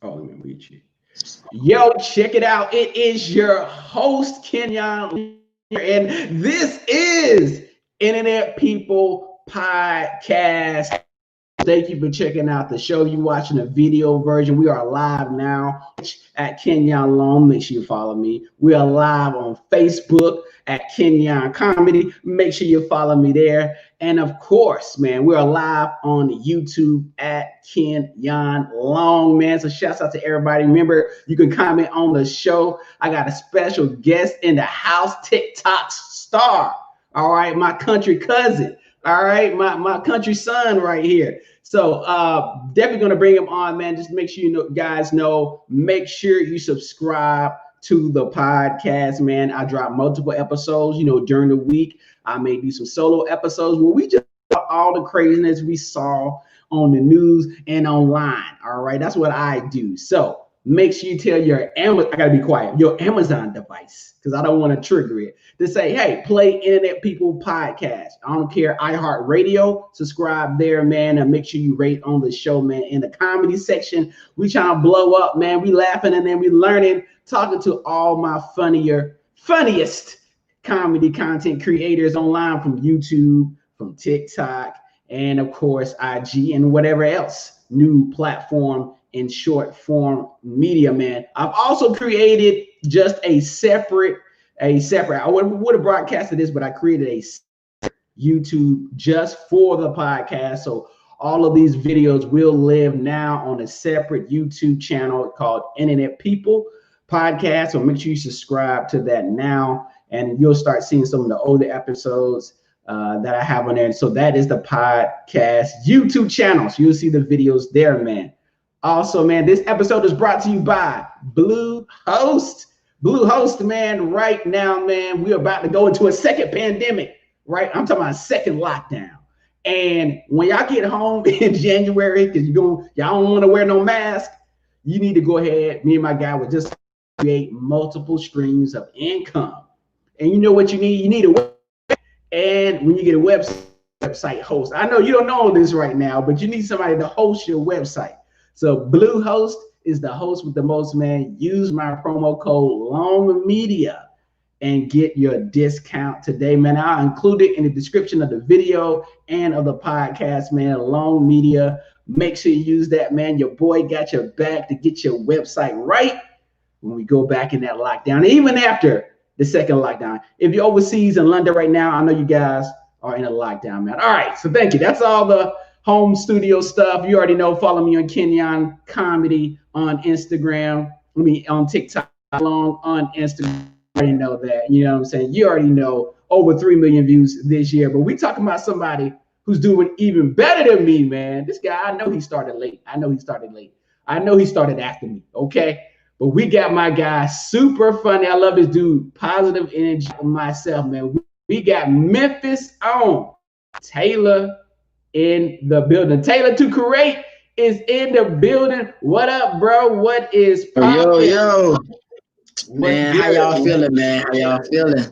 Oh, let me read you. Yo, check it out. It is your host, Kenyon, and this is Internet People Podcast. Thank you for checking out the show. You watching the video version. We are live now at Kenyon Long. Make sure you follow me. We are live on Facebook at Kenyon Comedy. Make sure you follow me there. And of course, man, we are live on YouTube at Kenyon Long, man. So shouts out to everybody. Remember, you can comment on the show. I got a special guest in the house, TikTok star. All right, my country cousin. All right, my country son right here. So definitely gonna bring him on, man. Just make sure you guys know. Make sure you subscribe to the podcast, man. I drop multiple episodes, during the week. I may do some solo episodes where we just talk all the craziness we saw on the news and online. All right, that's what I do. So make sure you tell your Amazon, I gotta be quiet, your Amazon device, because I don't want to trigger it, to say, hey, play Internet People Podcast. I don't care, iHeartRadio, subscribe there, man, and make sure you rate on the show, man. In the comedy section, we trying to blow up, man. We laughing and then we learning, talking to all my funniest comedy content creators online from YouTube, from TikTok, and of course, IG and whatever else new platform in short form media, man. I've also created just a separate, I would have broadcasted this, but I created a YouTube just for the podcast. So all of these videos will live now on a separate YouTube channel called Internet People Podcast. So make sure you subscribe to that now, and you'll start seeing some of the older episodes that I have on there. So that is the podcast YouTube channel. So you'll see the videos there, man. Also, man, this episode is brought to you by Bluehost. Bluehost, man, right now, man, we're about to go into a second pandemic, right? I'm talking about a second lockdown. And when y'all get home in January, because y'all don't want to wear no mask, you need to go ahead. Me and my guy would just create multiple streams of income. And you know what you need? You need a website. And when you get a website host, I know you don't know this right now, but you need somebody to host your website. So Bluehost is the host with the most, man. Use my promo code LONGMedia and get your discount today, man. I'll include it in the description of the video and of the podcast, man. Long Media. Make sure you use that, man. Your boy got your back to get your website right when we go back in that lockdown, even after the second lockdown. If you're overseas in London right now, I know you guys are in a lockdown, man. All right, so thank you. That's all the home studio stuff. You already know. Follow me on Kenyon Comedy on Instagram. On TikTok, along on Instagram. You already know that. You know what I'm saying? You already know over 3 million views this year. But we talking about somebody who's doing even better than me, man. This guy, I know he started late. I know he started after me, okay? But we got my guy, super funny. I love this dude. Positive energy myself, man. We got Memphis on Taylor in the building. Taylored2create is in the building. What up, bro? What is poppin'? Yo. Man, how y'all feeling, man? How y'all feeling?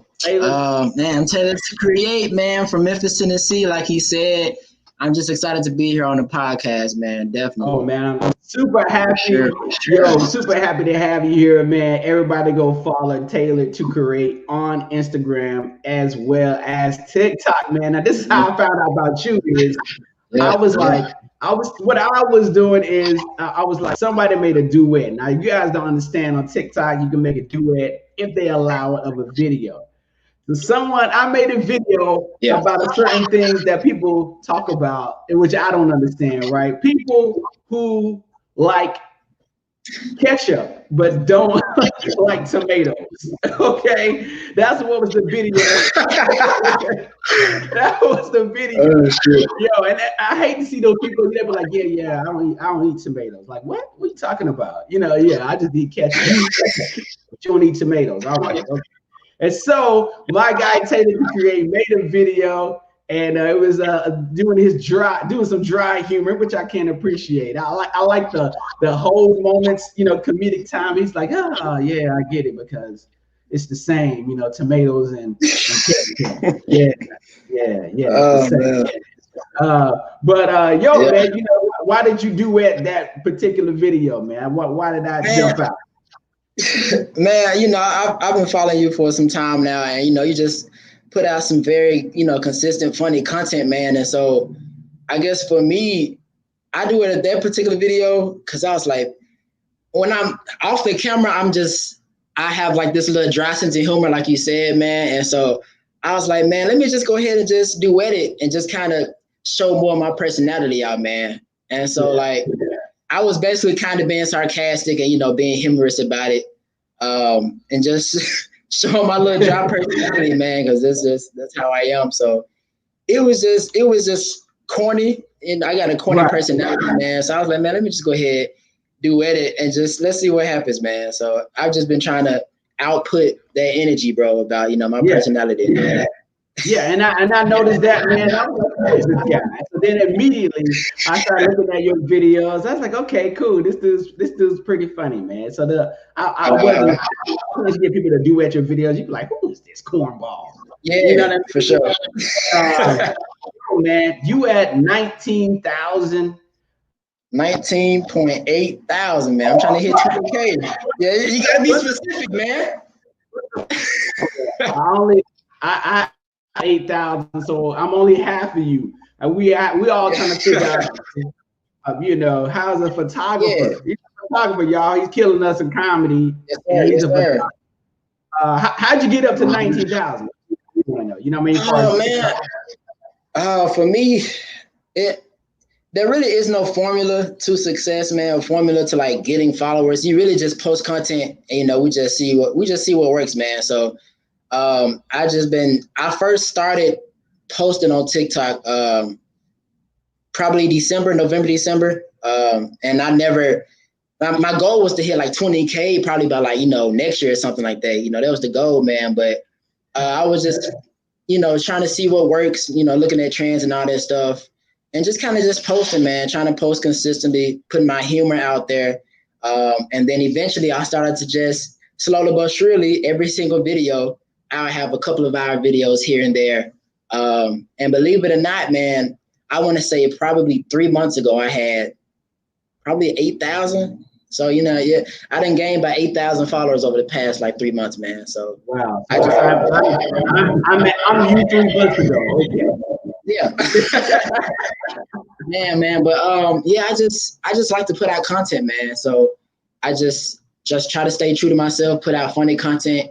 Man, I'm Taylored2create, man, from Memphis, Tennessee. Like he said, I'm just excited to be here on the podcast, man. Definitely. Oh, man, I'm super happy. Sure. Yo, super happy to have you here, man. Everybody go follow Taylored2create on Instagram as well as TikTok, man. Now, this is how I found out about you is I was like, what I was doing is I was like, somebody made a duet. Now, you guys don't understand, on TikTok, you can make a duet if they allow it of a video. So I made a video about a certain things that people talk about, which I don't understand, right? People who like ketchup, but don't like tomatoes, okay? That's what was the video. That was the video. Yo, and I hate to see those people, they be like, yeah, I don't eat tomatoes. Like, what are you talking about? I just eat ketchup. But you don't eat tomatoes. All right, okay. And so my guy Taylored2create made a video, and it was doing some dry humor, which I can appreciate. I like the whole moments, comedic time. He's like, oh yeah, I get it, because it's the same, tomatoes and ketchup. Yeah. It's the same. Yo, man, you know, why did you duet that particular video, man? Why did I jump out? Man, you know, I've been following you for some time now, and you know, you just put out some very, you know, consistent, funny content, man. And so I guess for me, I do it at that particular video because I was like, when I'm off the camera, I have like this little dry sense of humor, like you said, man. And so I was like, man, let me just go ahead and just duet it and just kind of show more of my personality out, man. And so like, I was basically kind of being sarcastic and, you know, being humorous about it, and just showing my little dry personality, man, because that's how I am. So it was just corny, and I got a corny personality, man. So I was like, man, let me just go ahead, duet it, and just let's see what happens, man. So I've just been trying to output that energy, bro, about, you know, my personality. Man. Yeah, and I noticed that, man. I was like, who's this guy? So then immediately I started looking at your videos. I was like, okay, cool. This dude's pretty funny, man. So I wasn't get people to duet your videos. You'd be like, who is this cornball? Yeah, you know what I mean? For sure. Man, you at 19,000. 19.8 thousand, man. I'm trying to hit 20K. Yeah, you gotta be specific, man. I 8,000, so I'm only half of you. And we all trying to figure out, you know, how's a photographer? Yeah. He's a photographer, y'all. He's killing us in comedy. Yes, sir. He's a photographer. How'd you get up to 19,000? You know what I mean? Oh man. For me, there really is no formula to success, man, or formula to like getting followers. You really just post content and, you know, we just see what works, man. So I first started posting on TikTok probably November, December. And my goal was to hit like 20K probably by like, you know, next year or something like that. You know, that was the goal, man. But I was just, you know, trying to see what works, you know, looking at trends and all that stuff. And just kind of just posting, man, trying to post consistently, putting my humor out there. And then eventually I started to just slowly but surely, every single video, I'll have a couple of our videos here and there. And believe it or not, man, I want to say probably 3 months ago, I had probably 8,000. So, you know, yeah, I done gained by 8,000 followers over the past like 3 months, man. So wow. I'm you 3 months ago. Okay. Yeah. man. But yeah, I just like to put out content, man. So I just try to stay true to myself, put out funny content,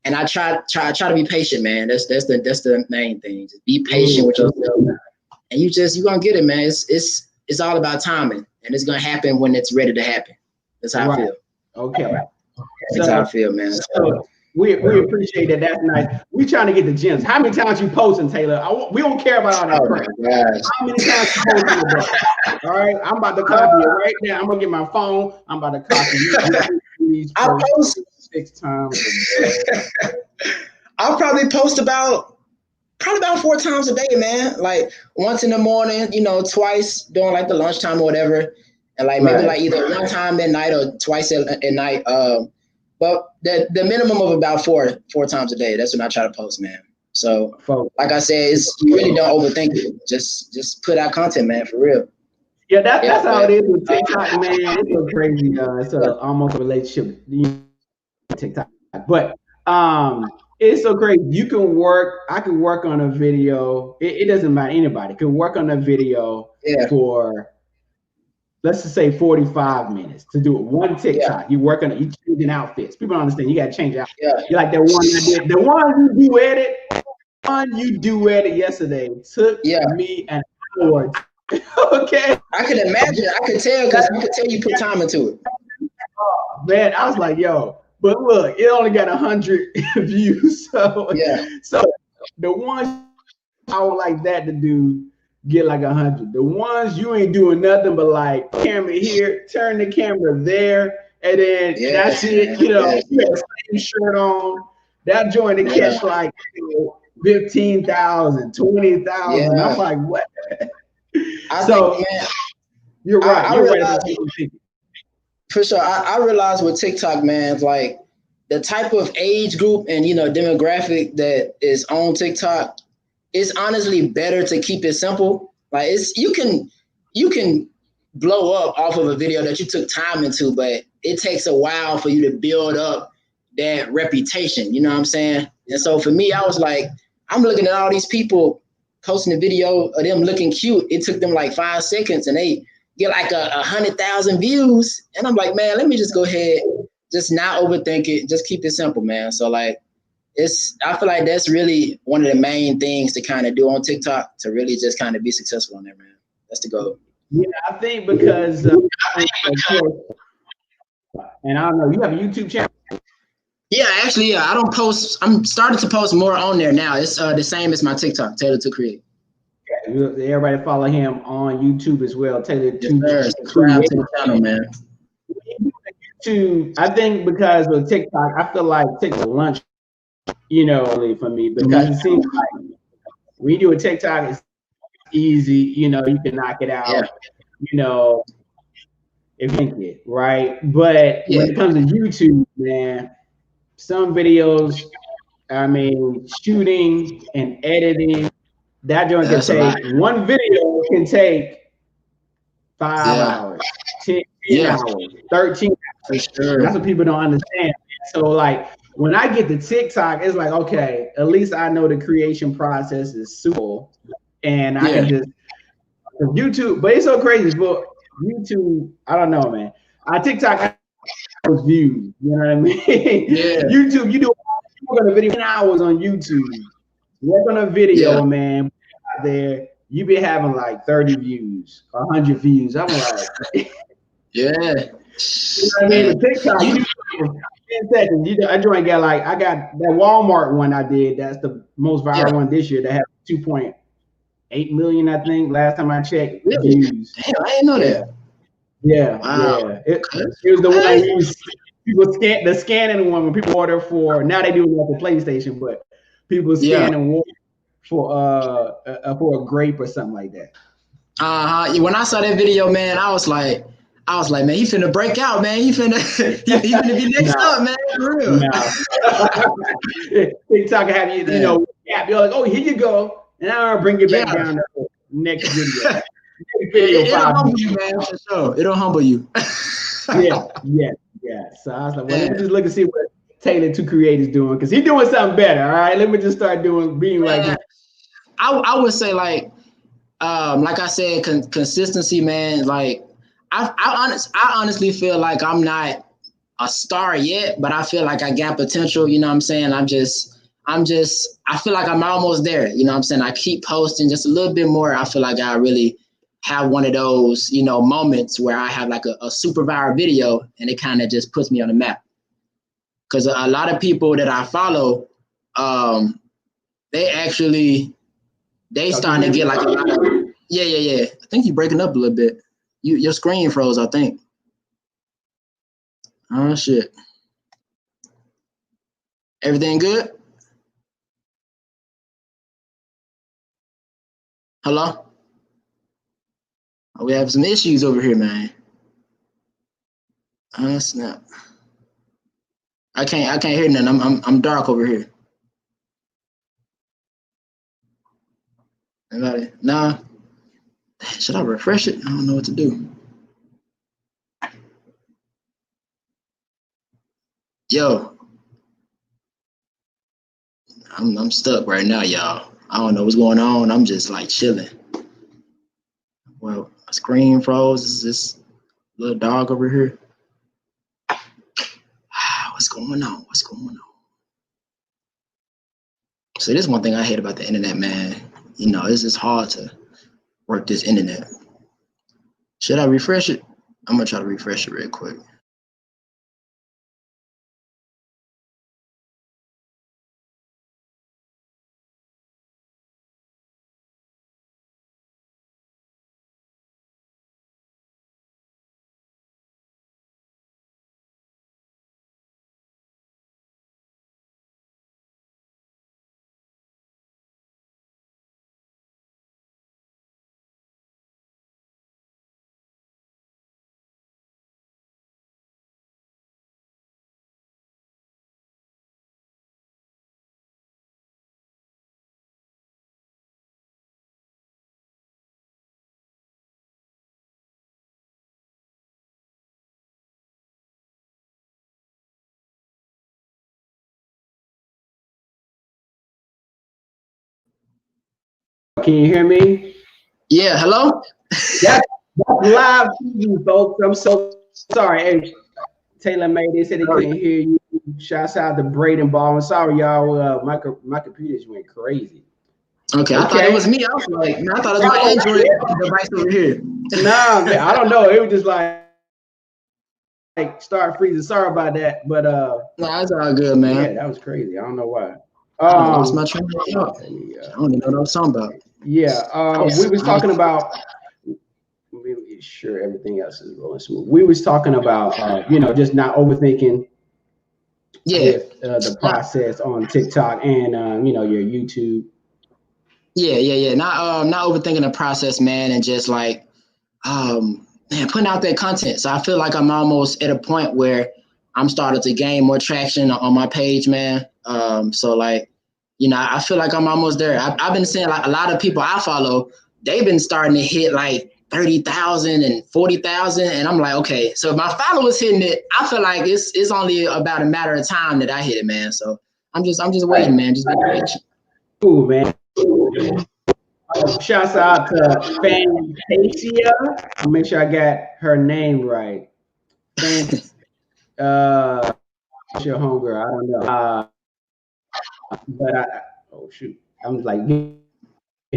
and I try to be patient, man. That's the main thing. Just be patient with yourself, and you're gonna get it, man. It's all about timing, and it's gonna happen when it's ready to happen. That's how I feel. Okay. That's how I feel, man. So we appreciate that. That's nice. We trying to get the gems. How many times you posting, Taylor? We don't care about all that crap. How many times you posting today? All right, I'm about to copy it right now. I'm gonna get my phone. I'm about to copy you. I post 6 times a day. I'll probably post about 4 times a day, man. Like once in the morning, you know, twice during like the lunchtime or whatever. And like maybe like either one time at night or twice at night. But the minimum of about four times a day. That's when I try to post, man. So like I said, you really don't overthink it. Just put out content, man, for real. Yeah, that's how it is with TikTok, man. It's so crazy. It's almost a relationship with TikTok. But it's so crazy. I can work on a video. It doesn't matter, anybody can work on a video for, let's just say 45 minutes to do it. One TikTok. Yeah. You work on it, you changing outfits. People don't understand. You got to change outfits. Yeah. You're like that one I did. The one you duetted yesterday took me an hour. Okay. I can imagine. I could tell because I could tell you put time into it. Oh, man, I was like, yo, but look, it only got 100 views. So the ones I would like that to do get like 100. The ones you ain't doing nothing but like camera here, turn the camera there, and then that's it. You know, you got the same shirt on. That joint to catch like 15,000, 20,000. I'm like, what? I think, man, you're right. You're right. For sure. I realize with TikTok, man, like the type of age group and, you know, demographic that is on TikTok, it's honestly better to keep it simple. Like you can blow up off of a video that you took time into, but it takes a while for you to build up that reputation. You know what I'm saying? And so for me, I was like, I'm looking at all these people posting a video of them looking cute. It took them like 5 seconds and they get like 100,000 views. And I'm like, man, let me just go ahead, just not overthink it. Just keep it simple, man. So like, I feel like that's really one of the main things to kind of do on TikTok to really just kind of be successful on there, man. That's the goal. Yeah, I think because, and I don't know, you have a YouTube channel? Yeah, actually, yeah. I don't post. I'm starting to post more on there now. It's the same as my TikTok, Taylored2create. Okay. Everybody follow him on YouTube as well, Taylored2create. Subscribe to the channel, man. YouTube, I think because of TikTok, I feel like TikTok lunch, you know, for me, because it seems like when you do a TikTok, it's easy, you know, you can knock it out, you know, if you think it, right? But when it comes to YouTube, man, some videos, I mean, shooting and editing, that joint can take, one video can take 5 hours, 10 hours, 13 hours. Sure. That's what people don't understand. So like when I get to TikTok, it's like, okay, at least I know the creation process is super and I can just YouTube, but it's so crazy. But YouTube, I don't know, man. TikTok those views, you know what I mean? YouTube, you work on a video 10 hours on YouTube. Work on a video, man, out there, you be having like 30 views, 100 views. I'm like, yeah. You know what I mean? With TikTok, you do 10 seconds. I got like, I got that Walmart one I did. That's the most viral one this year that had 2.8 million, I think, last time I checked. Really? Views. Damn, I didn't know that. Yeah, It was the one we was people the scanning one when people order for, now they do it like the PlayStation, but people scanning for a grape or something like that. When I saw that video, man, I was like, man, he finna break out, man. He finna be next up, man. For real. TikTok have you, you know, you're like, oh, here you go, and I'll bring you back down to the next video. It'll humble you, man, for sure. It'll humble you. Yeah. So I was like, well, let me just look and see what Taylored2create is doing, because he's doing something better. All right, let me just start being like him. I would say like I said, consistency, man. Like I honestly feel like I'm not a star yet, but I feel like I got potential. You know what I'm saying? I feel like I'm almost there. You know what I'm saying? I keep posting just a little bit more. I feel like I really have one of those, you know, moments where I have like a super viral video and it kind of just puts me on the map. Because a lot of people that I follow, they starting to get like a lot of, yeah. I think you're breaking up a little bit. Your screen froze, I think. Oh shit. Everything good? Hello? Oh, we have some issues over here, man. Oh snap. I can't hear nothing. I'm dark over here. Anybody? Nah. Should I refresh it? I don't know what to do. Yo. I'm stuck right now, y'all. I don't know what's going on. I'm just like chilling. Well, my screen froze. Is this little dog over here? What's going on? So this is one thing I hate about the internet, man. You know, it's just hard to work this internet. Should I refresh it? I'm gonna try to refresh it real quick. Can you hear me? Yeah, hello? That's live TV, folks. I'm so sorry. Hey, Taylor made they said they couldn't hear you. Shouts out to Braden Ball. I'm sorry, y'all. My computer just went crazy. Okay, I thought it was me. I was like, man, I thought it was my Android device over here. Nah, man, I don't know. It was just like start freezing. Sorry about that, but nah, it's all good, man. Yeah, that was crazy. I don't know why. I lost my train of thought. I don't even know what I was talking about. Yeah, we was talking about. Really sure everything else is rolling smooth. We was talking about just not overthinking. The process on TikTok and your YouTube. Yeah. Not overthinking the process, man, and just like putting out that content. So I feel like I'm almost at a point where I'm starting to gain more traction on my page, man. So like, I feel like I'm almost there. I've been seeing like a lot of people I follow, they've been starting to hit like 30,000 and 40,000. And I'm like, okay, so if my followers hitting it, I feel like it's only about a matter of time that I hit it, man. So I'm just waiting, man. Just waiting. Cool, man. Shouts out to Fantasia. I'll make sure I got her name right. Your homegirl, I don't know. But oh shoot, I'm like getting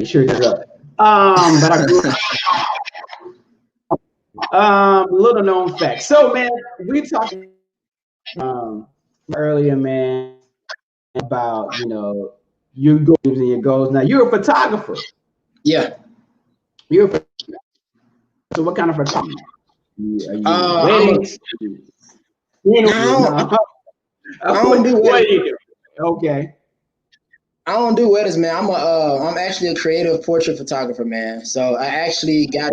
sure it's up. But I grew little known fact. So man, we talked earlier, man, about your goals and your goals. Now you're a photographer. Yeah. You're a photographer. So what kind of photography? Are you weddings? No. I don't do weddings. Okay. I don't do weddings, man. I'm actually a creative portrait photographer, man. So I actually got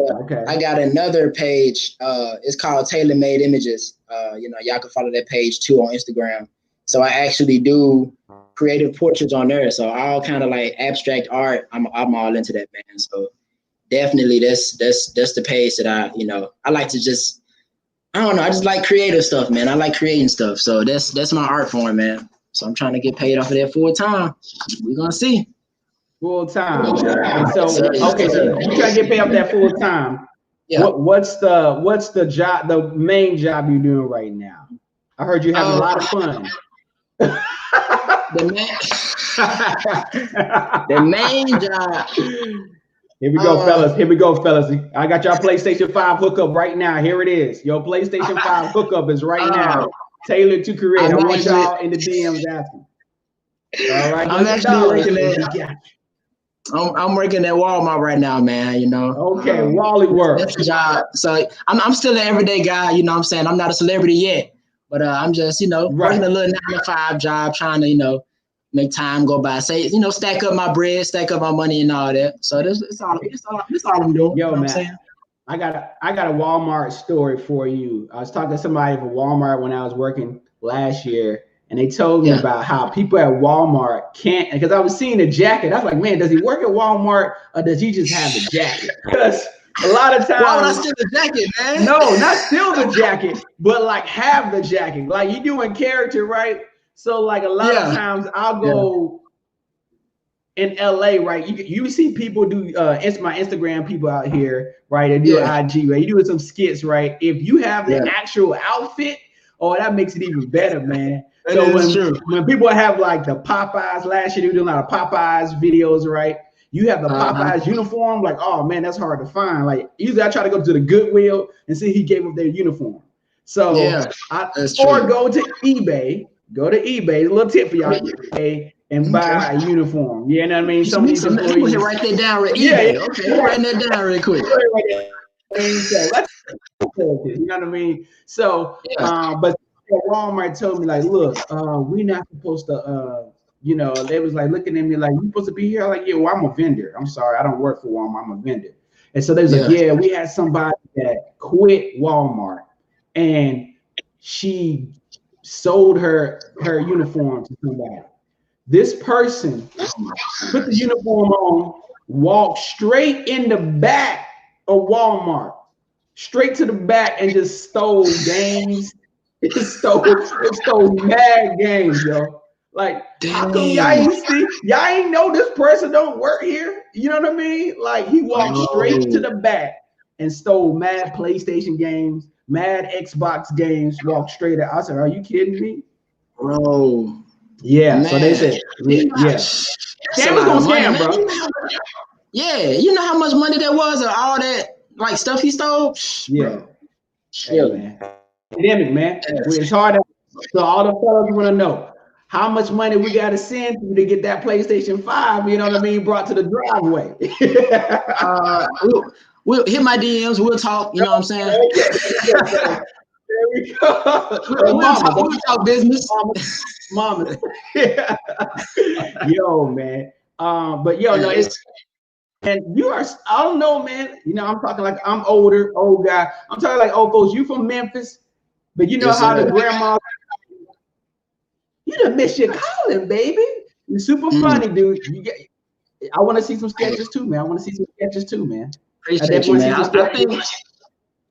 another page. It's called Tailor Made Images. Y'all can follow that page too on Instagram. So I actually do creative portraits on there. So all kind of like abstract art. I'm all into that, man. So definitely that's the page that I like to just, I don't know. I just like creative stuff, man. I like creating stuff. So that's my art form, man. So I'm trying to get paid off of that full time. We're gonna see. Full time. And so okay, so you try to get paid off that full time. Yeah. What's the job, the main job you're doing right now? I heard you having a lot of fun. The main job. Here we go, fellas. Here we go, fellas. I got y'all PlayStation 5 hookup right now. Here it is. Your PlayStation 5 hookup is right now. Taylored2create. I want y'all in the DMs asking. All right. I'm actually working at. I'm working at Walmart right now, man. Okay, Wally work. That's the job. So I'm still an everyday guy. You know what I'm saying? I'm not a celebrity yet, but I'm just working a little 9-to-5 job, trying to make time go by. Say stack up my bread, stack up my money, and all that. So it's all I'm doing. Yo, you know man. What I'm saying? I got a Walmart story for you. I was talking to somebody from Walmart when I was working last year, and they told me about how people at Walmart can't, because I was seeing the jacket. I was like, man, does he work at Walmart or does he just have the jacket? Because a lot of times, why would I steal the jacket, man? No, not steal the jacket, but like have the jacket. Like you doing character, right? So like a lot of times I'll go in LA, right? You see people do it's my Instagram people out here, right? They do IG, right? You doing some skits, right? If you have the actual outfit, that makes it even better, man. So when people have like the Popeyes last year, they were doing a lot of Popeyes videos, right? You have the Popeyes uniform, like, oh man, that's hard to find. Like usually I try to go to the Goodwill and see he gave up their uniform. So go to eBay, a little tip for y'all, and buy a uniform. You know what I mean? Some of these employees write that down right eBay. Okay, write that down real quick. You know what I mean? So but Walmart told me, like, look, we're not supposed to they was like looking at me like, you supposed to be here? I'm like, yeah, well, I'm a vendor. I'm sorry, I don't work for Walmart, I'm a vendor. And so they was like, yeah, we had somebody that quit Walmart and she sold her uniform to somebody. This person put the uniform on, walked straight in the back of Walmart, straight to the back, and just stole games. It stole mad games, yo. Like, how come y'all ain't know this person don't work here? You know what I mean? Like, he walked straight to the back and stole mad PlayStation games, mad Xbox games, walked straight out. I said, are you kidding me? Bro. Yeah, man. So they said, yeah. Scam was gonna scam, bro. Yeah, you know how much money that was or all that like stuff he stole? Yeah. Hey, man. Pandemic, man. It's hard to, so all the fellas want to know how much money we got to send you to get that PlayStation 5, you know what I mean, brought to the driveway. We'll hit my DMs, we'll talk, you know what I'm saying? There we go. We'll talk business. Mama. Yo, man. But yo, no, it's, and you are, I don't know, man. You know, I'm talking like I'm old guy. I'm talking like old folks. You from Memphis, but you know how the grandma, you done miss your calling, baby. You're super funny, dude. I want to see some sketches too, man. Appreciate you, man.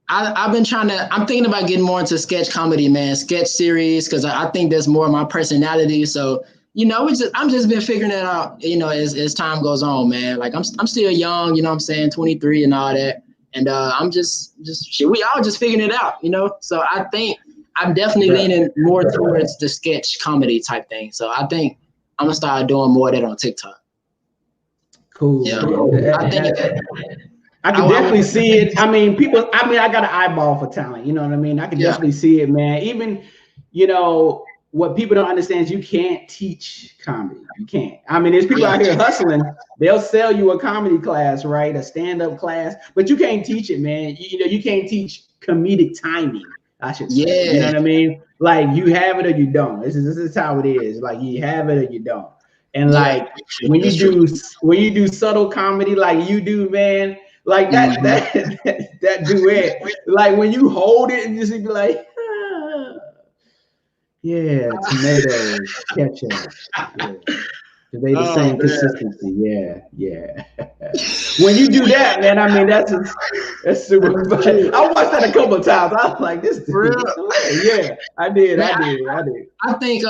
I've been I'm thinking about getting more into sketch comedy, man, sketch series, because I think that's more of my personality. So, you know, I'm just been figuring it out, you know, as time goes on, man. Like I'm still young, you know what I'm saying, 23 and all that. And I'm just we all just figuring it out, you know. So I think I'm definitely leaning more towards the sketch comedy type thing. So I think I'm gonna start doing more of that on TikTok. Cool. Yeah. I can definitely see it. I mean, I got an eyeball for talent. You know what I mean? I can definitely see it, man. Even, you know, what people don't understand is you can't teach comedy. You can't. I mean, there's people out here hustling. They'll sell you a comedy class, right? A stand-up class, but you can't teach it, man. You know, you can't teach comedic timing, I should say. Yeah. You know what I mean? Like, you have it or you don't. This is how it is. Like, you have it or you don't. And like when you do subtle comedy like you do, man, like that duet, like when you hold it and just be like, yeah, tomatoes, ketchup. Yeah. They the same consistency. Yeah. When you do that, man, I mean that's super fun. I watched that a couple of times. I was like, this is real. Yeah, I did. I think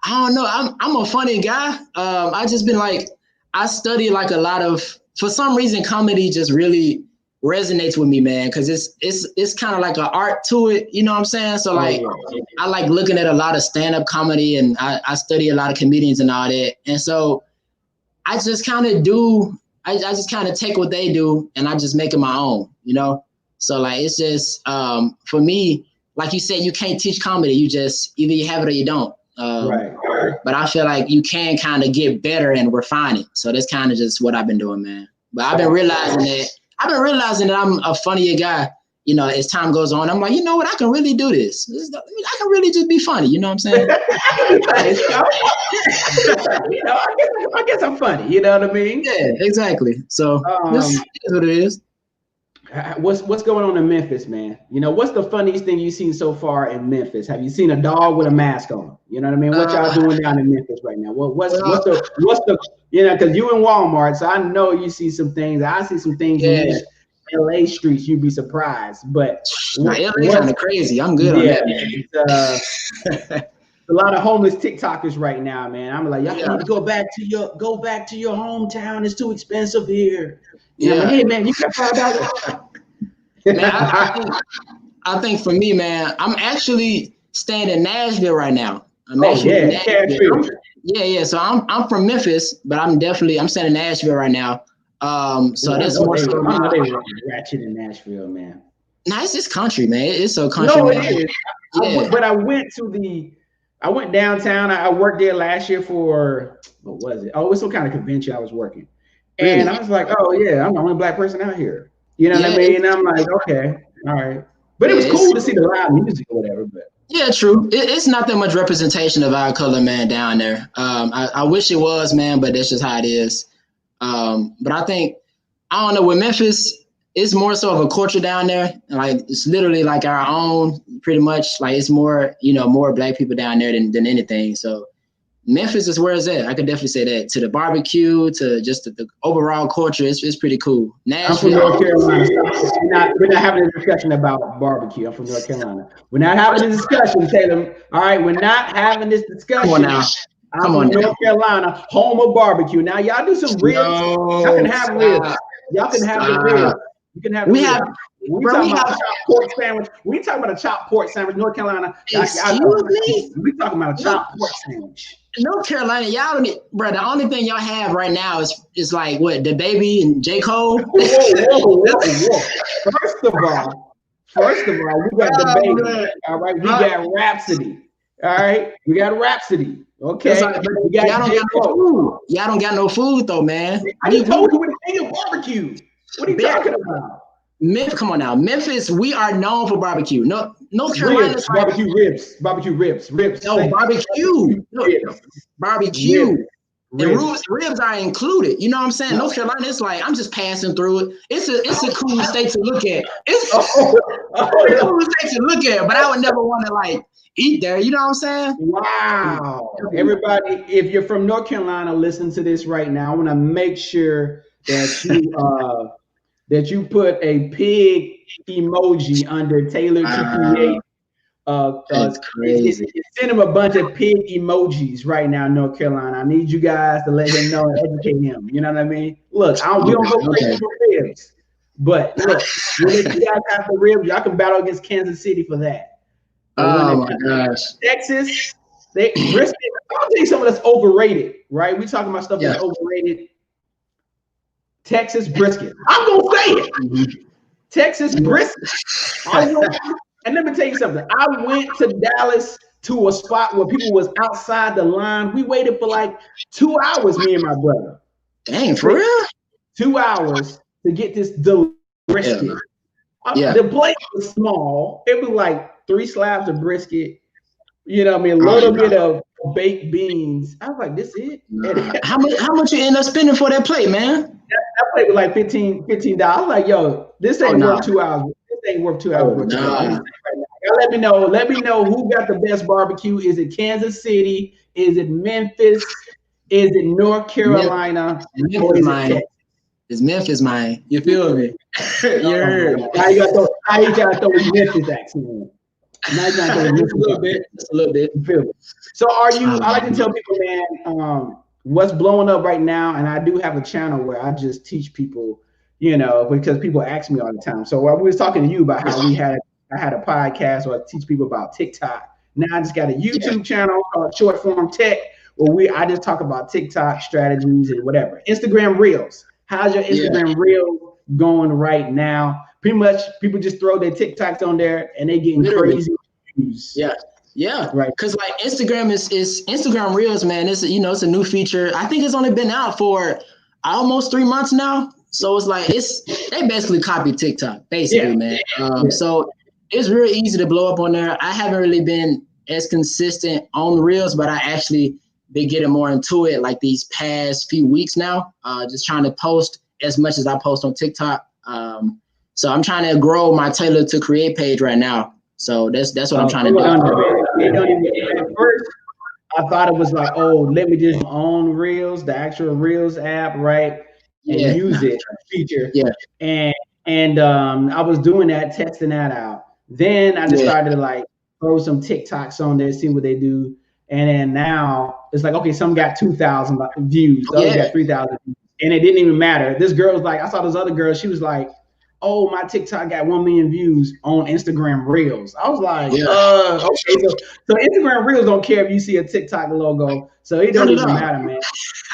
I don't know. I'm a funny guy. I just been like, I study like a lot of, for some reason, comedy just really resonates with me, man. Cause it's kind of like an art to it. You know what I'm saying? So like, I like looking at a lot of stand-up comedy and I study a lot of comedians and all that. And so I just kind of I just kind of take what they do and I just make it my own, you know? So like, it's just, for me, like you said, you can't teach comedy. You just, either you have it or you don't. Right. But I feel like you can kind of get better and refine it. So that's kind of just what I've been doing, man. But I've been realizing that I'm a funnier guy, you know, as time goes on. I'm like, you know what? I can really do this. I can really just be funny. You know what I'm saying? You know, I guess I'm funny. You know what I mean? Yeah, exactly. So this is what it is. What's going on in Memphis, man? You know, what's the funniest thing you've seen so far in Memphis? Have you seen a dog with a mask on? You know what I mean? What y'all doing down in Memphis right now? What's the you know, because you in Walmart, so I know you see some things. I see some things in these LA streets. You'd be surprised, but LA kind of crazy. I'm good on that, man. A lot of homeless TikTokers right now, man. I'm like, y'all need to go back to your hometown. It's too expensive here. Yeah, like, hey man, you got $5. Man, I think for me, man, I'm actually staying in Nashville right now. I'm in Nashville. So I'm from Memphis, but I'm staying in Nashville right now. So that's more so. I know they ratchet in Nashville, man. Nah, it's just country, man. It's so country. No, man. It is. Yeah. But I went downtown. I worked there last year for, what was it? Oh, it was some kind of convention I was working. And I was like, oh yeah, I'm the only black person out here. You know what I mean? And I'm like, okay, all right. But it was cool to see the live music or whatever. But yeah, true. It's not that much representation of our color, man, down there. I wish it was, man, but that's just how it is. But I think, I don't know, with Memphis, it's more so of a culture down there. Like it's literally like our own, pretty much. Like it's more, you know, more black people down there than anything. So Memphis is where it's at. I could definitely say that. To the barbecue, to just the overall culture, it's pretty cool. Nashville, I'm from North Carolina. We're not having a discussion about barbecue. I'm from North Carolina. We're not having a discussion, Taylor. All right, we're not having this discussion. Come on now. I'm from North Carolina, home of barbecue. Now y'all do some ribs. Y'all can have ribs. Y'all can have the ribs. You can have. We talking about a chopped pork sandwich. We talking about a chopped pork sandwich, North Carolina. Excuse me. We talking about a chopped pork sandwich. North Carolina, y'all don't need, bro. The only thing y'all have right now is like what, the baby and J. Cole. Whoa. First of all, we got the baby. Man. All right, we got Rhapsody. All right, we got Rhapsody. Okay, like, y'all don't got no food though, man. I just told you we're the king of barbecue. What are you talking about? Come on now, Memphis. We are known for barbecue. No, North Carolina, barbecue ribs. No, barbecue. Barbecue. The ribs are included. You know what I'm saying? No. North Carolina, it's like I'm just passing through it. It's a cool state to look at. It's a cool state to look at, but I would never want to like eat there. You know what I'm saying? Wow. Everybody, if you're from North Carolina, listen to this right now. I want to make sure that you put a pig emoji under Taylored2create. That's crazy. Send him a bunch of pig emojis right now, North Carolina. I need you guys to let him know and educate him. You know what I mean? Look, we don't go crazy for ribs, but look, if you guys have the ribs, y'all can battle against Kansas City for that. Oh my gosh. Texas, brisket. I'll tell you something that's overrated, right? We talking about stuff that's overrated. Texas brisket. I'm gonna say it. Mm-hmm. Texas brisket. And let me tell you something. I went to Dallas to a spot where people was outside the line. We waited for like 2 hours, me and my brother. Dang, for real? 2 hours to get this brisket. Yeah. The plate was small. It was like 3 slabs of brisket. You know what I mean? A little bit of baked beans. I was like, this it? How much you end up spending for that plate, man? That plate was like $15. Like, yo, this ain't worth 2 hours. This ain't worth 2 hours. Let me know who got the best barbecue. Is it Kansas City? Is it Memphis? Is it North Carolina? Memphis, mine. It's Memphis, mine. You feel me? Now you gotta throw his Memphis accent in. Now you gotta throw his Just a little bit. You feel me? So I like to tell people, man, what's blowing up right now, and I do have a channel where I just teach people, you know, because people ask me all the time. So we was talking to you about how I had a podcast where I teach people about TikTok. Now I just got a YouTube channel called Short Form Tech, where I just talk about TikTok strategies and whatever. Instagram Reels. How's your Instagram Reel going right now? Pretty much people just throw their TikToks on there and they getting crazy views. Yeah, right. Because like Instagram is Instagram Reels, man. It's it's a new feature. I think it's only been out for almost 3 months now. So it's like they basically copied TikTok, basically, man. So it's real easy to blow up on there. I haven't really been as consistent on Reels, but I actually been getting more into it like these past few weeks now. Just trying to post as much as I post on TikTok. So I'm trying to grow my Taylored2create page right now. So that's what I'm trying to do. At first, I thought it was like, oh, let me just own Reels, the actual Reels app, right? And use it feature. Yeah. And I was doing that, testing that out. Then I just started to like throw some TikToks on there, see what they do. And then now it's like, okay, some got 2,000 views, the other got 3,000 views. And it didn't even matter. This girl was like, I saw this other girl, she was like, oh, my TikTok got 1 million views on Instagram Reels. I was like, okay. So Instagram Reels don't care if you see a TikTok logo. So it don't even matter, man.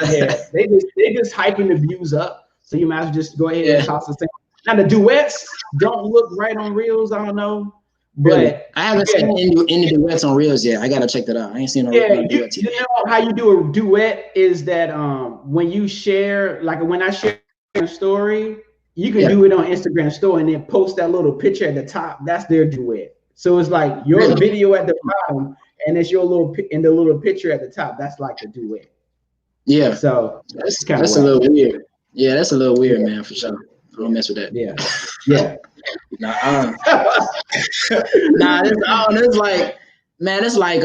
Yeah, they just hyping the views up. So you might as well just go ahead and toss the thing. Now the duets don't look right on Reels. I don't know. But I haven't seen any duets on Reels yet. I gotta check that out. I ain't seen no duets yet. You know how you do a duet is that when you share, like when I share a story, you can do it on Instagram story and then post that little picture at the top. That's their duet. So it's like your video at the bottom and it's your little picture at the top. That's like the duet. Yeah. So that's a little weird. Yeah, that's a little weird, man, for sure. I don't mess with that. Yeah. It's like, man, it's like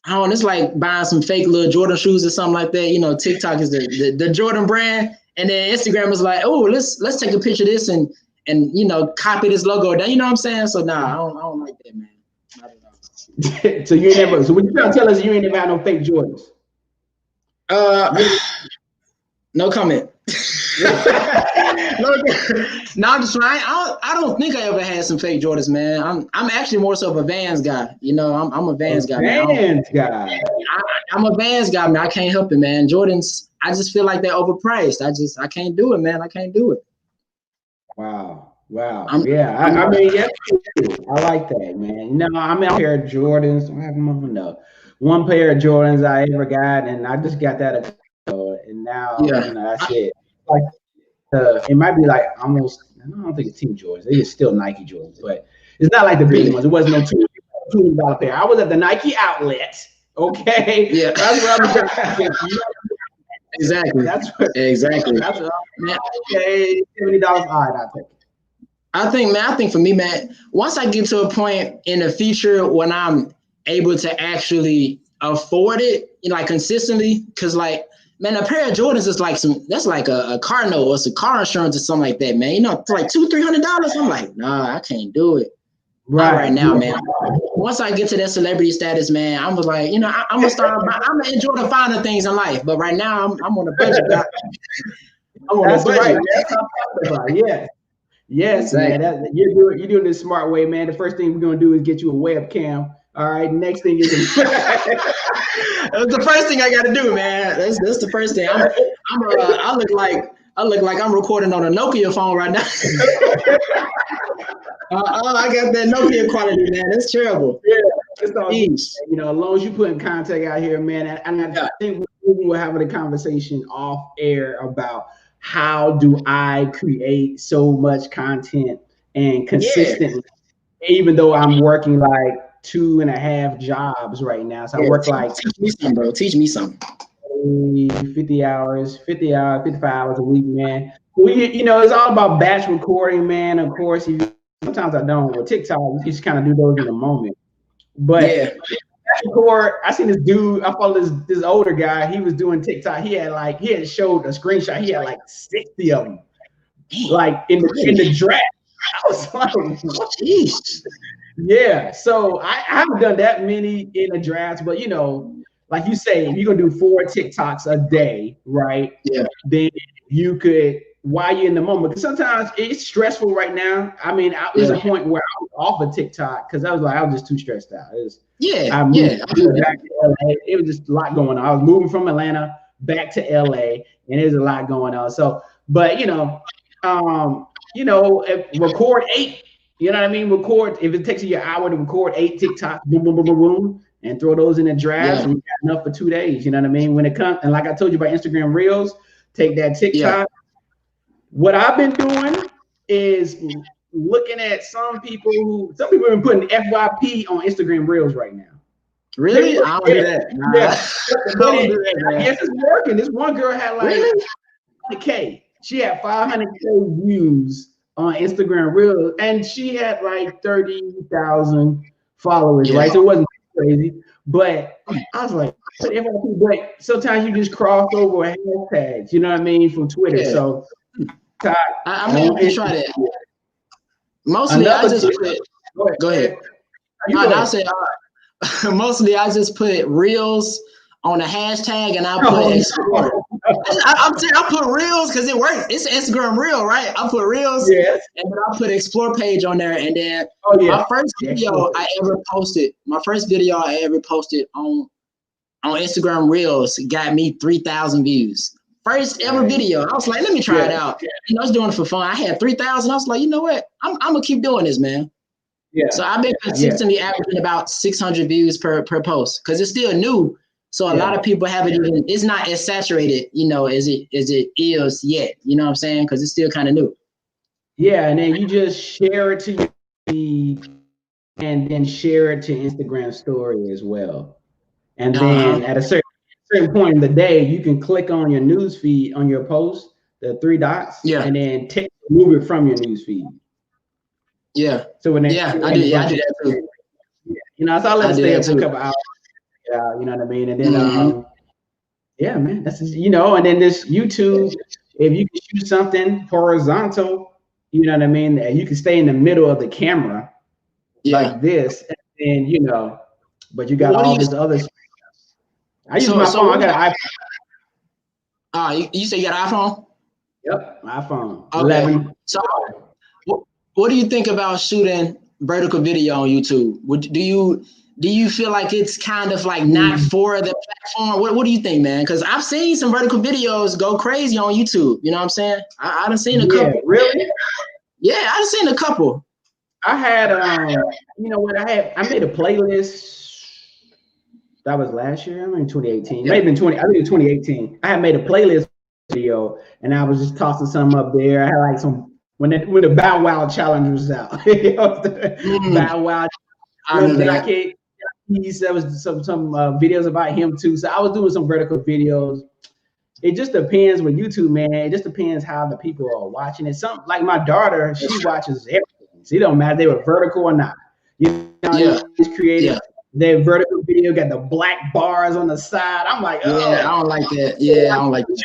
don't know, it's like buying some fake little Jordan shoes or something like that. You know, TikTok is the Jordan brand, and then Instagram is like, oh, let's take a picture of this and you know, copy this logo. You know what I'm saying? So I don't like that, man. So you ain't never. So what you trying to tell us? You ain't never had no fake Jordans. No comment. No, I'm just trying. I don't think I ever had some fake Jordans, man. I'm actually more so of a Vans guy. You know, I'm a Vans guy. Vans guy. I'm a Vans guy, man. I can't help it, man. Jordans, I just feel like they're overpriced. I can't do it, man. I can't do it. Wow. I mean, yeah, I like that, man. No, I mean, a pair of Jordans. I have no. One pair of Jordans I ever got, and I just got that, and now you know, that's it. Like, it might be like almost. I don't think it's Team Jordans. They is still Nike Jordans, but it's not like the big ones. It wasn't no $200 pair. I was at the Nike outlet. Okay. Yeah. That's where I was. Exactly. Exactly. That's what okay. $70. All right, I'll take it. I think for me, man, once I get to a point in the future when I'm able to actually afford it, you know, like consistently, because like, man, a pair of Jordans is like that's like a car note or some car insurance or something like that, man. You know, for like $200-$300. I'm like, nah, I can't do it. Right now, man. Once I get to that celebrity status, man, I'm like, you know, I'm gonna enjoy the finer things in life. But right now, I'm on a budget. I'm on a budget. Right. That's what I'm talking about. Yes, exactly. Man. You're doing this smart way, man. The first thing we're gonna do is get you a webcam. All right. Next thing is that's the first thing I got to do, man. That's the first thing. I look like I'm recording on a Nokia phone right now. I got that Nokia quality, man. That's terrible. Yeah, it's all good. You know, as long as you putting content out here, man. And I think we were having a conversation off air about how do I create so much content and consistently, even though I'm working like 2.5 jobs right now. So I work like teach me something, bro. Teach me something. 50 hours, 55 hours a week, man. You know, it's all about batch recording, man. Of course, sometimes I don't. With TikTok, you just kind of do those in the moment. But record, I seen this dude, I follow this older guy, he was doing TikTok. He had showed a screenshot, he had like 60 of them. Like in the draft. I was like, jeez. Yeah, so I haven't done that many in a draft, but you know, like you say, if you're gonna do 4 TikToks a day, right? Yeah. Then you could, while you're in the moment, because sometimes it's stressful right now. I mean, there's a point where I was off of TikTok because I was just too stressed out. I moved back to LA. It was just a lot going on. I was moving from Atlanta back to LA, and there's a lot going on. So, but record 8. You know what I mean? Record, if it takes you an hour to record 8 TikToks, boom, boom, boom, boom, boom, and throw those in the draft, and you got enough for 2 days. You know what I mean? When it comes, and like I told you about Instagram Reels, take that TikTok. Yeah. What I've been doing is looking at some people have been putting FYP on Instagram Reels right now. Really? I don't do that. Nah. Yes, it's working. This one girl had like 500K. She had 500K views on Instagram Reels, and she had like 30,000 followers, right? So it wasn't crazy, but I was like, but sometimes you just cross over hashtags, you know what I mean, from Twitter. Yeah. So I mean, you try that. Mostly, I just put. Go ahead. I'll say mostly I just put Reels on a hashtag, and I put explore. I put Reels because it works. It's an Instagram Reel, right? I put Reels, and then I put Explore page on there, and then my first video I ever posted on Instagram Reels got me 3,000 views. First ever video. I was like, let me try it out. You know, I was doing it for fun. I had 3,000. I was like, you know what? I'm gonna keep doing this, man. Yeah. So I've been consistently averaging about 600 views per post because it's still new. So a lot of people haven't even. It's not as saturated, you know, as it is yet. You know what I'm saying? Because it's still kind of new. Yeah, and then you just share it to your feed, and then share it to Instagram Story as well. And then at a certain point in the day, you can click on your news feed on your post, the 3 dots, and then move it from your news feed. Yeah. So when I do that too. You know, so I let it stay up for a couple hours. You know what I mean? And then yeah, man, that's just, and then this YouTube, if you can shoot something horizontal, you know what I mean, you can stay in the middle of the camera like this, and but you got all this other. I use my phone. I got an iPhone. You say you got an iPhone? Yep, iPhone. Okay. 11. So, what do you think about shooting vertical video on YouTube? Do you feel like it's kind of like not for the platform? What do you think, man? Because I've seen some vertical videos go crazy on YouTube. You know what I'm saying? I done seen a couple. Really? Yeah, I done seen a couple. I had you know what? I made a playlist. That was last year. I mean 2018. Maybe in 2018. I had made a playlist video, and I was just tossing some up there. I had like some when the Bow Wow challenge was out. Bow Wow. I remember that. There was some videos about him too. So I was doing some vertical videos. It just depends with YouTube, man. It just depends how the people are watching it. Some like my daughter, she watches everything. So it don't matter if they were vertical or not. He's creative. Their vertical video got the black bars on the side. I'm like, oh, I don't like that. Yeah, I don't like that.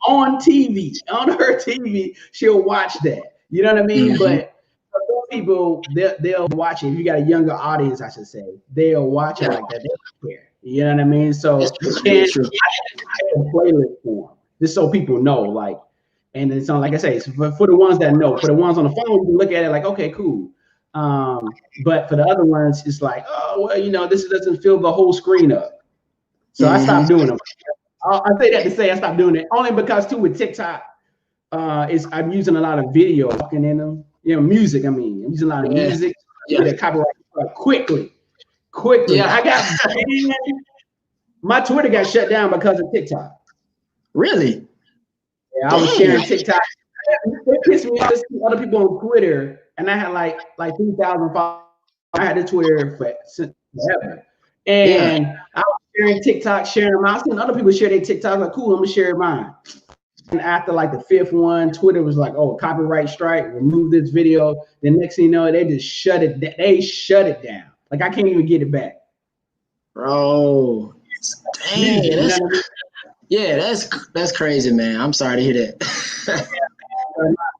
On TV, on her TV, she'll watch that. You know what I mean? But for some people, they'll watch it. If you got a younger audience, I should say, they'll watch it like that. They don't care. You know what I mean? So you can't a playlist for them, just so people know. Like, and it's on, like I say, it's for the ones that know. For the ones on the phone, you can look at it like, okay, cool. But for the other ones, it's like, oh, well, this doesn't fill the whole screen up. So I stopped doing them. I say that to say I stopped doing it only because too with TikTok, I'm using a lot of video talking in them. Music. I mean, I'm using a lot of music. That copyright quickly. Yeah, I got my Twitter got shut down because of TikTok. Really? Yeah, I was sharing TikTok. It pissed me off to see other people on Twitter, and I had like 3,000 followers. I had this Twitter forever, and I was sharing TikTok, sharing them. I was seeing other people share their TikTok. Like, cool, I'm gonna share mine. And after like the fifth one, Twitter was like, "Oh, copyright strike! Remove this video." The next thing you know, they just shut it. They shut it down. Like I can't even get it back. Bro, dang, that's crazy, man. I'm sorry to hear that.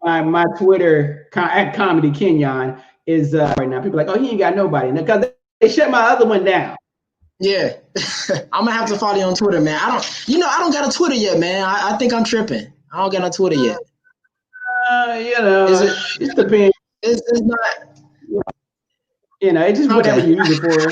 my Twitter at Comedy Kenyon is right now. People are like, oh, he ain't got nobody because they shut my other one down. Yeah, I'm gonna have to follow you on Twitter, man. I don't got a Twitter yet, man. I think I'm tripping. I don't got a Twitter yet. It depends. It's not. It's just whatever you use it for.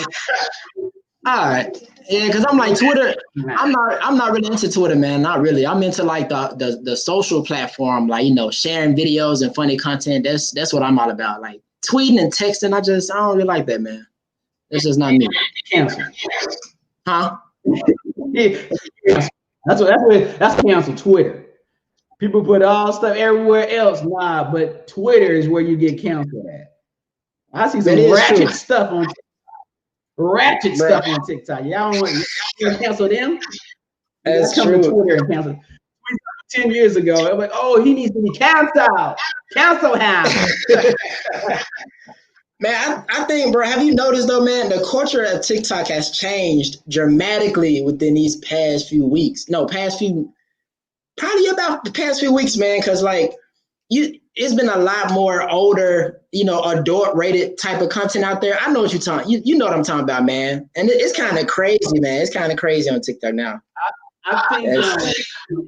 All right. Yeah, because I'm like Twitter. I'm not really into Twitter, man. Not really. I'm into like the social platform, like sharing videos and funny content. That's what I'm all about. Like tweeting and texting. I don't really like that, man. That's just not me. Cancel. Huh? That's cancel Twitter. People put all stuff everywhere else. Nah, but Twitter is where you get canceled at. I see some ratchet stuff on TikTok. Stuff on TikTok. Y'all don't want to cancel them? That's true. To Twitter and cancel. 10 years ago, I'm like, oh, he needs to be canceled. Cancel him. Man, I think, bro, have you noticed though, man, the culture of TikTok has changed dramatically within these past few weeks. No, probably about the past few weeks, man, because like it's been a lot more older, adult rated type of content out there. I know what you're talking. You know what I'm talking about, man. And it's kind of crazy, man. It's kind of crazy on TikTok now. I think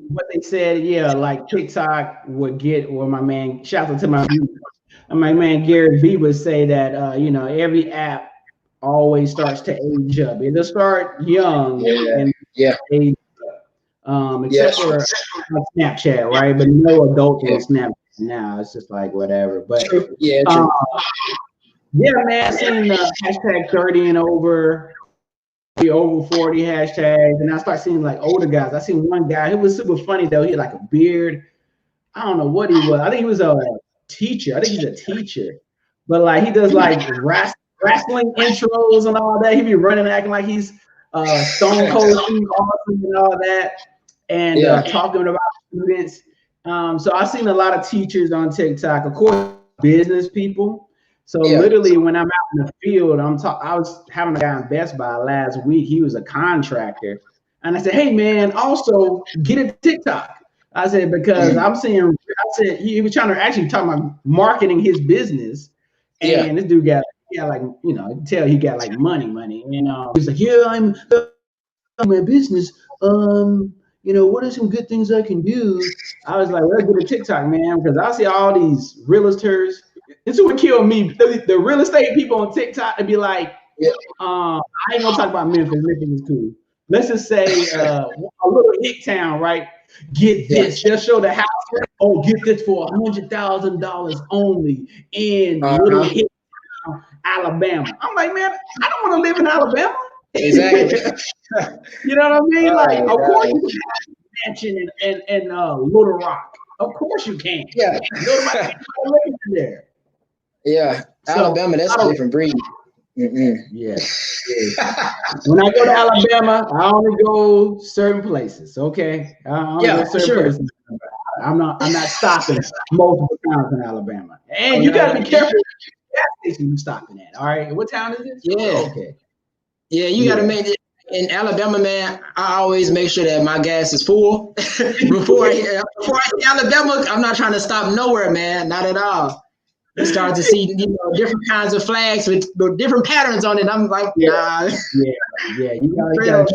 what they said, like TikTok would get, or my man, shout out to my man Gary Vee would say that every app always starts to age up. It'll start young and age up. Except for Snapchat, right? But no adult on Snapchat now. It's just like whatever. But true. Man, seeing the hashtag 30 and over 40 hashtags, and I start seeing like older guys. I seen one guy who was super funny though. He had like a beard. I don't know what he was. I think he was a teacher. I think he's a teacher, but like he does like wrestling intros and all that. He be running acting like he's Stone Cold Steve Austin and all that, and talking about students. So I've seen a lot of teachers on TikTok, of course, business people. So literally, when I'm out in the field, I was having a guy in Best Buy last week. He was a contractor, and I said, "Hey man, also get a TikTok." I said because I'm seeing. I said he was trying to actually talk about marketing his business, and this dude got like you know, I can tell he got like money, and he's like, "Yeah, I'm my business. You know, what are some good things I can do?" I was like, "Well, get a TikTok, man," because I see all these realtors. This would kill me. The real estate people on TikTok and be like, I ain't gonna talk about Memphis. Memphis is cool. Let's just say a little hick town, right? Get this. They'll show the house. Oh, get this for $100,000 only in little hick town, Alabama. I'm like, man, I don't want to live in Alabama. Exactly. You know what I mean? Like, of course you can have a mansion in Little Rock. Of course you can. Yeah. Nobody living there. Yeah. So, Alabama, that's a different breed. Yeah. When I go to Alabama, I only go certain places. Okay. I only go certain places. I'm not stopping multiple times in Alabama. And you gotta be careful gas station you stopping at. All right. What town is this? Yeah. Okay. Yeah, you gotta make it in Alabama, man. I always make sure that my gas is full before I hit Alabama. I'm not trying to stop nowhere, man. Not at all. You start to see, different kinds of flags with different patterns on it. I'm like, nah. Yeah. You gotta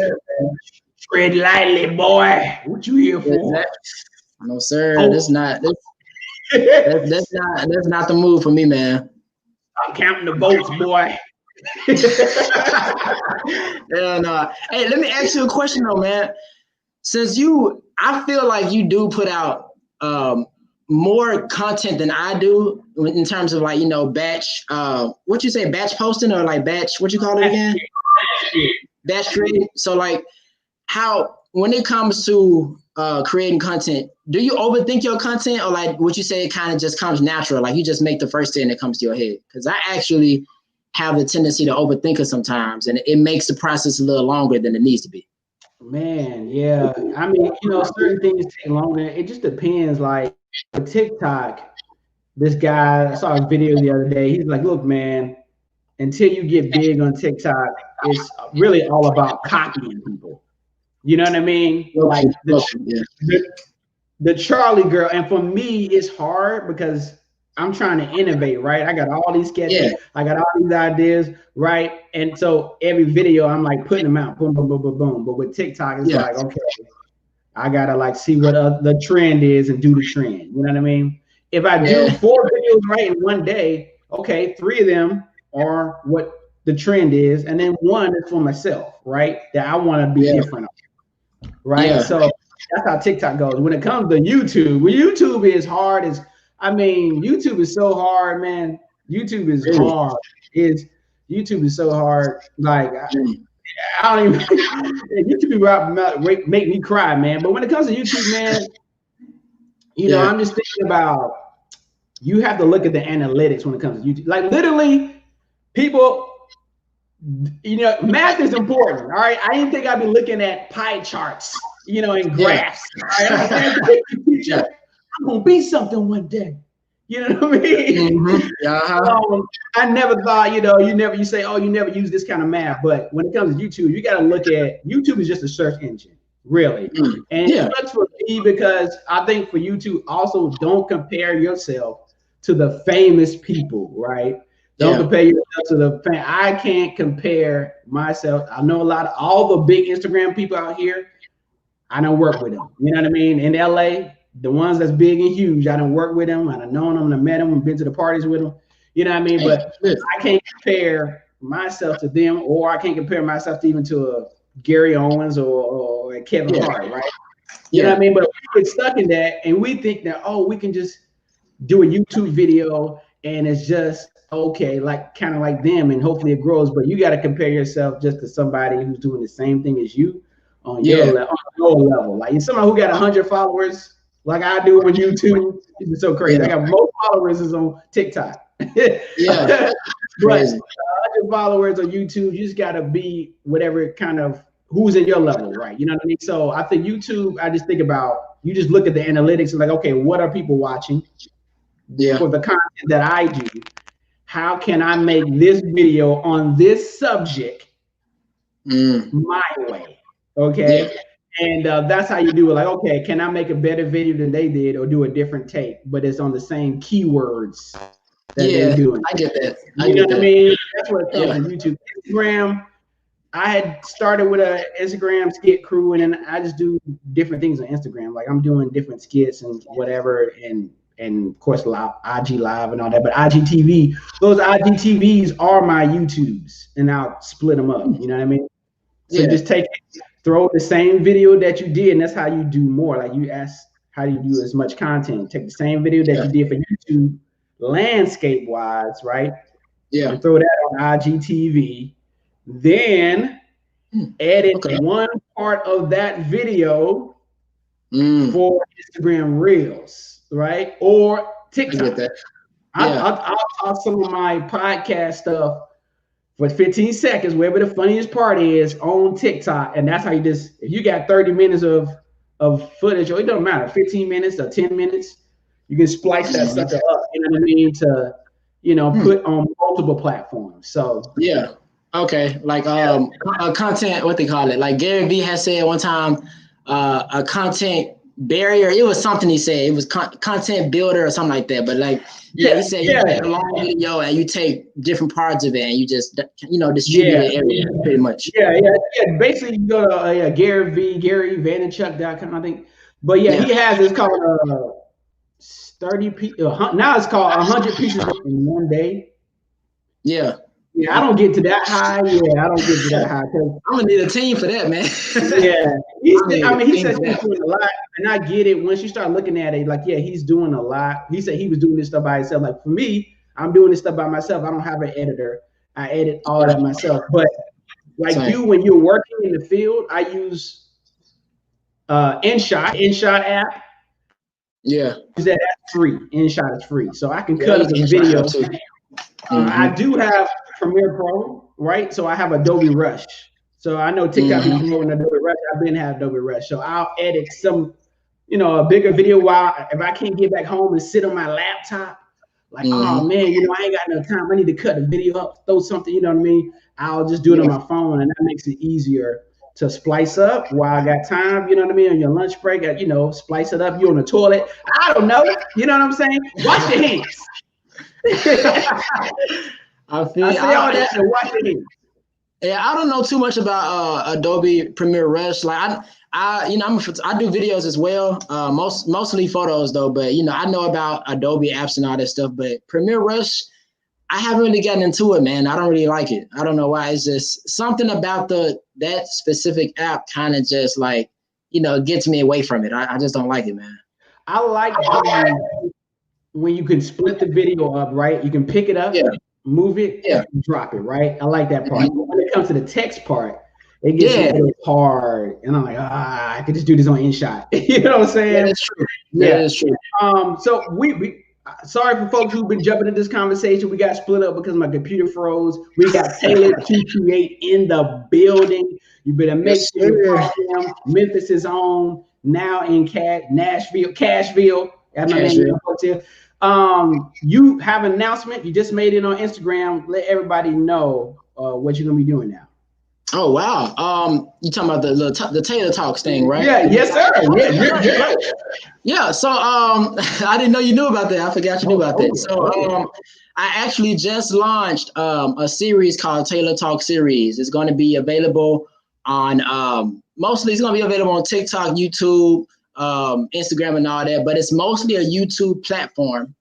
tread lightly, boy. What you here for? No, sir. That's not the move for me, man. I'm counting the votes, boy. Yeah, no. Hey, let me ask you a question though, man. Since I feel like you do put out more content than I do in terms of like, batch, what you say, batch posting or like batch, what you call it again? Batch creating. So like when it comes to creating content, do you overthink your content or like what you say, it kind of just comes natural? Like you just make the first thing that comes to your head? Because I actually have the tendency to overthink it sometimes, and it makes the process a little longer than it needs to be. Man, yeah. I mean, certain things take longer. It just depends. Like TikTok, this guy, I saw a video the other day. He's like, look, man, until you get big on TikTok, it's really all about copying people. You know what I mean? Like the Charlie girl. And for me, it's hard because I'm trying to innovate, right? I got all these sketches, I got all these ideas, right? And so every video, I'm like putting them out, boom, boom, boom, boom, boom. But with TikTok, it's like, okay, I gotta like see what the trend is and do the trend. You know what I mean? If I do 4 videos right in one day, okay, 3 of them are what the trend is, and then 1 is for myself, right? That I want to be different, right? So that's how TikTok goes. When it comes to YouTube, YouTube is hard YouTube is so hard, man. YouTube is hard. YouTube is so hard. Like I don't even YouTube make me cry, man. But when it comes to YouTube, man, I'm just thinking about you have to look at the analytics when it comes to YouTube. Like literally, people, math is important. All right. I didn't think I'd be looking at pie charts, and graphs. All right? I'm gonna be something one day. You know what I mean? I never thought, you say, oh, you never use this kind of math. But when it comes to YouTube, you got to look at YouTube is just a search engine, really. And it sucks for me because I think for YouTube also don't compare yourself to the famous people, right? Don't compare yourself to the fan. I can't compare myself. I know all the big Instagram people out here. I don't work with them. You know what I mean? In LA, the ones that's big and huge, I don't work with them. I don't know them. I met them. I've been to the parties with them. You know what I mean? But I can't compare myself to them, or I can't compare myself to a Gary Owens or a Kevin Hart, right? You know what I mean? But we get stuck in that, and we think that we can just do a YouTube video and it's just okay, like kind of like them, and hopefully it grows. But you got to compare yourself just to somebody who's doing the same thing as you on your level. Like somebody who got 100 followers. Like I do on YouTube, it's so crazy. I got most followers is on TikTok. But 100 followers on YouTube, you just gotta be whatever kind of who's in your level, right? You know what I mean? So I think YouTube, I just think about you just look at the analytics and like, okay, what are people watching? For the content that I do, how can I make this video on this subject my way? Okay. Yeah. And that's how you do it. Like, okay, can I make a better video than they did or do a different take, but it's on the same keywords that they're doing? I get that. You know what I mean? That's what it comes to YouTube. Instagram, I had started with an Instagram skit crew, and then I just do different things on Instagram. Like I'm doing different skits and whatever, and of course live, IG Live and all that. But IGTV, those IGTVs are my YouTubes, and I'll split them up. You know what I mean? So just throw the same video that you did, and that's how you do more. Like you ask, how do you do as much content? Take the same video that you did for YouTube, landscape wise, right? Yeah. And throw that on IGTV. Then edit one part of that video for Instagram Reels, right? Or TikTok. I'll talk some of my podcast stuff for 15 seconds, wherever the funniest part is, on TikTok. And that's how you just, if you got 30 minutes of footage, or it doesn't matter, 15 minutes or 10 minutes, you can splice that sucker up, you know what I mean, to, put on multiple platforms. So okay, like content, what they call it, like Gary Vee has said one time, a content barrier. It was something he said. It was content builder or something like that. But like, he said you take a long video and you take different parts of it and you just, distribute it everywhere, pretty much. Yeah. Basically, you go to Gary Vee, GaryVaynerchuk.com, I think. But he has, it's called 30 pieces. Now it's called 100 pieces in one day. Yeah, I don't get to that high. I don't get to that high. I'm gonna need a team for that, man. He said he's doing a lot, and I get it. Once you start looking at it, like, he's doing a lot. He said he was doing this stuff by himself. Like for me, I'm doing this stuff by myself. I don't have an editor. I edit all that myself. But like when you're working in the field, I use InShot app. Yeah, that's free. InShot is free, so I can cut up a video. I do have Premiere Pro, right? So I have Adobe Rush. So I know TikTok is promoting Adobe Rush. I've been having Adobe Rush. So I'll edit some, a bigger video while, if I can't get back home and sit on my laptop, like, oh man, I ain't got no time. I need to cut the video up, throw something, you know what I mean? I'll just do it on my phone, and that makes it easier to splice up while I got time, you know what I mean? On your lunch break, splice it up. You're on the toilet. I don't know. You know what I'm saying? Wash your hands. I say all that and watch it. Yeah, I don't know too much about Adobe Premiere Rush. Like I do videos as well. Mostly photos though, but I know about Adobe apps and all that stuff. But Premiere Rush, I haven't really gotten into it, man. I don't really like it. I don't know why. It's just something about that specific app kind of just like gets me away from it. I just don't like it, man. I like when you can split the video up, right? You can pick it up, move it, drop it, right? I like that part. When it comes to the text part, it gets a little hard. And I'm like, I could just do this on InShot. You know what I'm saying? Yeah, that's true. Yeah, that's true. So we sorry for folks who've been jumping in this conversation. We got split up because my computer froze. We got Taylored2create in the building. You better make sure you follow him. Memphis is on, now in Cashville. You have an announcement. You just made it on Instagram. Let everybody know what you're gonna be doing now. Oh wow! You talking about the Taylor Talks thing, right? Yeah, yes, sir. Yeah. So I didn't know you knew about that. I forgot you knew about that. So I actually just launched a series called Taylor Talk Series. It's going to be available on mostly it's going to be available on TikTok, YouTube, Instagram, and all that. But it's mostly a YouTube platform.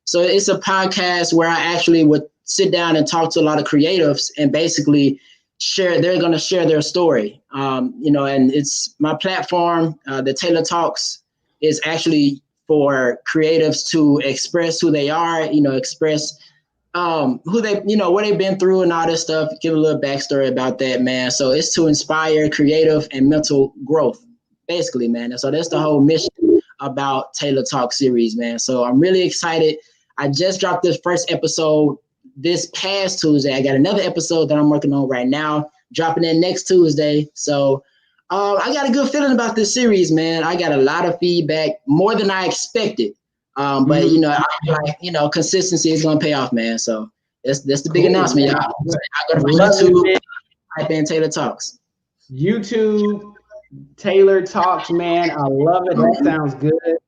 So it's a podcast where I actually would sit down and talk to a lot of creatives and basically they're going to share their story, and it's my platform. The Taylor Talks is actually for creatives to express who they are, express who they, what they've been through and all this stuff, give a little backstory about that, man. So it's to inspire creative and mental growth, basically, man. And so that's the whole mission about Taylor Talk series, man. So I'm really excited. I just dropped this first episode this past Tuesday. I got another episode that I'm working on right now, dropping in next Tuesday. So I got a good feeling about this series, man. I got a lot of feedback, more than I expected. But I feel like, consistency is gonna pay off, man. So That's the big announcement, y'all. I go to YouTube, type in Taylor Talks. YouTube, Taylor Talks, man. I love it. That sounds good.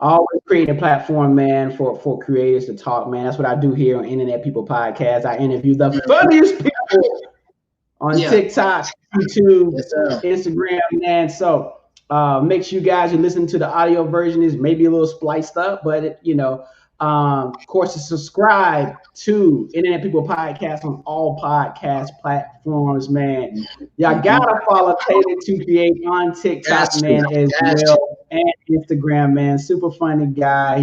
Always creating a platform, man, for creators to talk, man. That's what I do here on Internet People Podcast. I interview the funniest people on TikTok, YouTube, Instagram, man. So make sure you guys are listening to the audio version. Is maybe a little spliced up, but of course, to subscribe to Internet People Podcast on all podcast platforms, man. Y'all gotta follow Taylored2create on TikTok, man, as well, and Instagram, man. Super funny guy.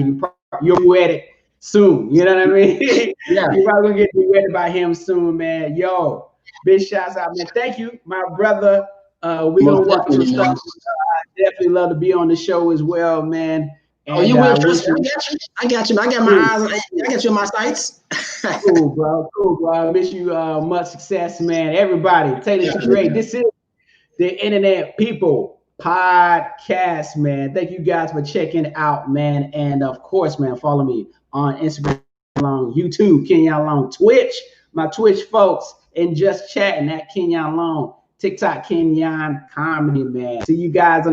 You'll be wedded soon. You know what I mean? You're probably gonna get wedded by him soon, man. Yo, big shouts out, man. Thank you, my brother. We gonna work some stuff. I definitely love to be on the show as well, man. And, you will trust me. I got you. I got my eyes. I got you on my sights. Cool, bro. I wish you much success, man. Everybody, Taylored2create. This is the Internet People Podcast, man. Thank you guys for checking out, man. And of course, man, follow me on Instagram, on YouTube, Kenyon Long, Twitch, my Twitch folks, and just chatting at Kenyon Long, TikTok, Kenyon Comedy, man. See you guys on